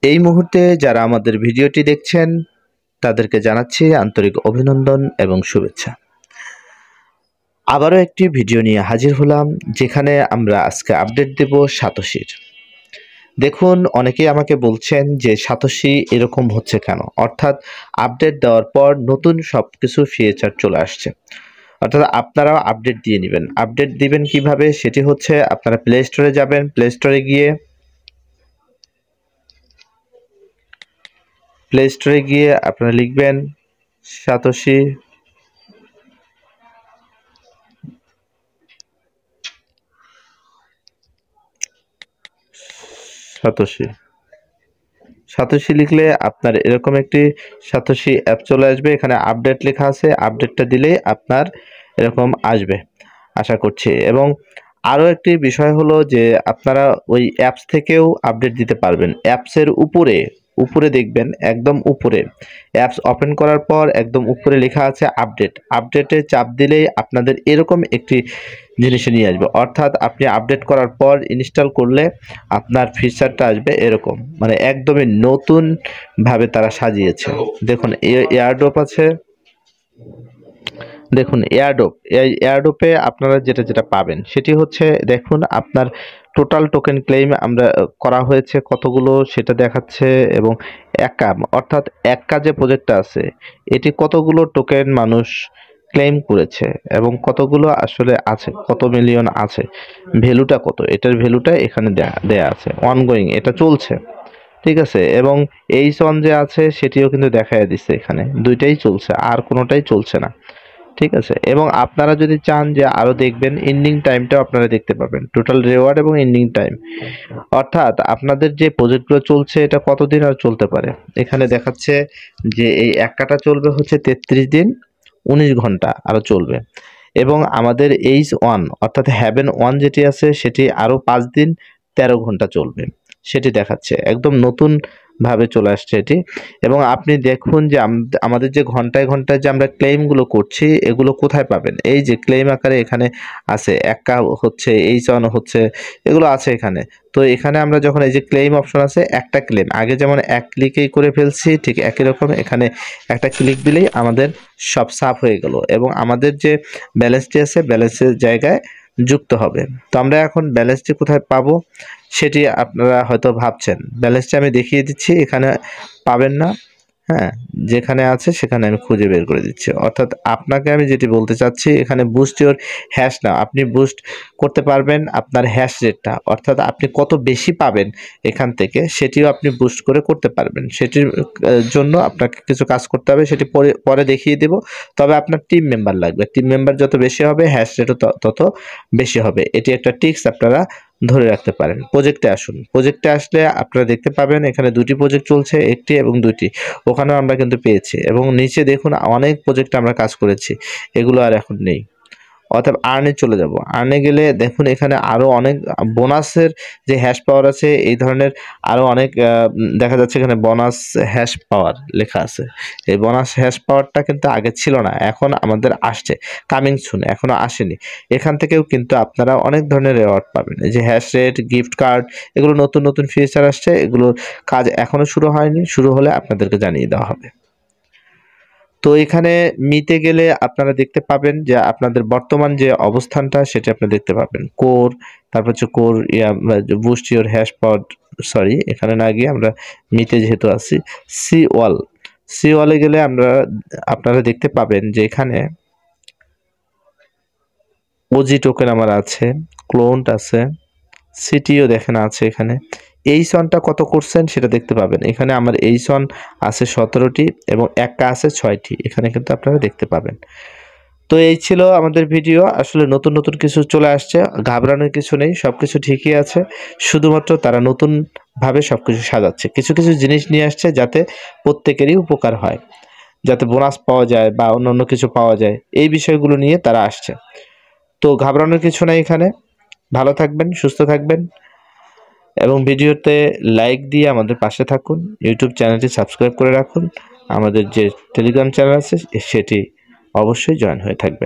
এই মুহূর্তে যারা আমাদের ভিডিওটি দেখছেন তাদেরকে জানাচ্ছি আন্তরিক অভিনন্দন এবং শুভেচ্ছা। আবারও একটি ভিডিও নিয়ে হাজির হলাম, যেখানে আমরা আজকে আপডেট দেব সাতোশির। দেখুন, অনেকেই আমাকে বলছেন যে সাতোশি এরকম হচ্ছে কেন, অর্থাৎ আপডেট দেওয়ার পর নতুন সব কিছু ফিচার চলে আসছে। অর্থাৎ আপনারাও আপডেট দিয়ে নেবেন। আপডেট দিবেন কিভাবে, সেটি হচ্ছে আপনারা প্লে স্টোরে যাবেন। প্লে স্টোরে গিয়ে আপনারা লিখবেন সাতোশি সাতোশি সাতোশি লিখলে আপনার এরকম একটি সাতোশি অ্যাপ চলে আসবে। এখানে আপডেট লেখা আছে, আপডেটটা দিলেই আপনার এরকম আসবে আশা করছি। এবং আরও একটি বিষয় হলো যে আপনারা ওই অ্যাপস থেকেও আপডেট দিতে পারবেন। অ্যাপসের উপরে দেখবেন, একদম উপরে অ্যাপস ওপেন করার পর একদম উপরে লেখা আছে আপডেট। আপডেটে চাপ দিলেই আপনাদের এরকম একটি জিনিসে নিয়ে আসবে, অর্থাৎ আপনি আপডেট করার পর ইনস্টল করলে আপনার ফিচারটা আসবে এরকম, মানে একদমই নতুন ভাবে তারা সাজিয়েছে। দেখুন এয়ারড্রপ আছে, দেখুন এয়ারড্রপে আপনারা যেটা পাবেন সেটি হচ্ছে, দেখুন আপনার টোটাল টোকেন ক্লেম আমরা করা হয়েছে কতগুলো সেটা দেখাচ্ছে। এবং একা, অর্থাৎ একা যে প্রজেক্টটা আছে এটি কতগুলো টোকেন মানুষ ক্লেম করেছে এবং কতগুলো আসলে আছে, কত মিলিয়ন আছে, ভ্যালুটা কত, এটার ভ্যালুটা এখানে দেয়া আছে। অনগোয়িং, এটা চলছে, ঠিক আছে। এবং H1 যে আছে সেটিও কিন্তু দেখায় দিচ্ছে, এখানে দুইটাই চলছে, আর কোনোটাই চলছে না, ঠিক আছে। এবং আপনারা যদি চান যে আরো দেখবেন, এন্ডিং টাইমটাও আপনারা দেখতে পাবেন, টোটাল রিওয়ার্ড এবং এন্ডিং টাইম, অর্থাৎ আপনাদের যে প্রজেক্টগুলো চলছে এটা কতদিন আর চলতে পারে। এখানে দেখাচ্ছে যে এই একাটা চলবে হচ্ছে 33 দিন 19 ঘন্টা আরো চলবে। এবং আমাদের H1 অর্থাৎ হ্যাভেন 1 যেটি আছে সেটি আরো 5 দিন 13 ঘন্টা চলবে, সেটি দেখাচ্ছে। একদম নতুন ভাবে চলে আসছে এটি। এবং আপনি দেখুন যে আমাদের যে ঘন্টায় ঘন্টায় যে আমরা ক্লেইমগুলো করছি এগুলো কোথায় পাবেন, এই যে ক্লেইম আকারে এখানে আছে, একা হচ্ছে, H1 হচ্ছে, এগুলো আছে এখানে। তো এখানে আমরা যখন এই যে ক্লেইম অপশন আছে, একটা ক্লেম আগে যেমন এক ক্লিকেই করে ফেলছি, ঠিক একই রকম এখানে একটা ক্লিক দিলেই আমাদের সব সাফ হয়ে গেল এবং আমাদের যে ব্যালেন্সটি আছে ব্যালেন্সের জায়গায় যুক্ত হবে। তো আমরা এখন ব্যালেন্সটি কোথায় পাবো সেটি আপনারা হয়তো ভাবছেন। ব্যালেন্সটি আমি দেখিয়ে দিচ্ছি, এখানে পাবেন না, হ্যাঁ, যেখানে আছে সেখানে আমি খুঁজে বের করে দিচ্ছি। অর্থাৎ আপনাকে আমি যেটি বলতে চাচ্ছি, এখানে বুস্ট ইওর হ্যাশ না, আপনি বুস্ট করতে পারবেন আপনার হ্যাশ রেটটা, অর্থাৎ আপনি কত বেশি পাবেন এখান থেকে সেটিও আপনি বুস্ট করে করতে পারবেন। সেটির জন্য আপনাকে কিছু কাজ করতে হবে, সেটি পরে দেখিয়ে দেব। তবে আপনার টিম মেম্বার লাগবে, টিম মেম্বার যত বেশি হবে হ্যাশ রেটও তত বেশি হবে। এটি একটা টিক্স আপনারা ধরে রাখতে পারেন। প্রজেক্টে আসুন, প্রজেক্টে আসলে আপনারা দেখতে পাবেন এখানে দুটি প্রজেক্ট চলছে, একটি এবং দুইটি, ওখানেও আমরা কিন্তু পেয়েছি। এবং নিচে দেখুন অনেক প্রজেক্টে আমরা কাজ করেছি, এগুলো আর এখন নেই। অর্থাৎ আর্নে চলে যাব, আর্নে গেলে দেখুন এখানে আরও অনেক বোনাসের যে হ্যাশ পাওয়ার আছে, এই ধরনের আরও অনেক দেখা যাচ্ছে এখানে বোনাস হ্যাশ পাওয়ার লেখা আছে। এই বোনাস হ্যাশ পাওয়ারটা কিন্তু আগে ছিল না, এখন আমাদের আসছে, কামিং সুন, এখনো আসেনি। এখান থেকেও কিন্তু আপনারা অনেক ধরনের রেওয়ার্ড পাবেন, এই যে হ্যাশ রেট, গিফট কার্ড, এগুলো নতুন নতুন ফিচার আসছে, এগুলোর কাজ এখনো শুরু হয়নি, শুরু হলে আপনাদেরকে জানিয়ে দেওয়া হবে। তো এখানে মিতে গেলে আপনারা দেখতে পাবেন যে আপনাদের বর্তমান যে অবস্থানটা সেটা আপনি দেখতে পাবেন। কোর, তারপর হচ্ছে core boost your hash power, sorry এখানে না গিয়ে আমরা মিতে যেহেতু আছি, সি ওয়ালে গেলে আপনারা দেখতে পাবেন যে এখানে ওজি টোকেন আমার আছে, ক্লোন্ট আছে, সিটিও দেখেন আছে এখানে। H1টা কত করছেন সেটা দেখতে পাবেন, এখানে আমার H1 আছে 17টি এবং একা আছে 6টি, এখানে কিন্তু আপনারা দেখতে পাবেন। তো এই ছিল আমাদের ভিডিও। আসলে নতুন নতুন কিছু চলে আসছে, ঘাবড়ানোর কিছু নেই, সবকিছু ঠিকই আছে, শুধুমাত্র তারা নতুন ভাবে সবকিছু সাজাচ্ছে, কিছু কিছু জিনিস নিয়ে আসছে যাতে প্রত্যেকেরই উপকার হয়, যাতে বোনাস পাওয়া যায় বা অন্যান্য কিছু পাওয়া যায়, এই বিষয়গুলো নিয়ে তারা আসছে। তো ঘাবড়ানোর কিছু নাই এখানে। ভালো থাকবেন, সুস্থ থাকবেন এবং ভিডিওতে লাইক দিয়ে আমাদের পাশে থাকুন। ইউটিউব চ্যানেলটি সাবস্ক্রাইব করে রাখুন। আমাদের যে টেলিগ্রাম চ্যানেল আছে সেটি অবশ্যই জয়েন হয়ে থাকবে।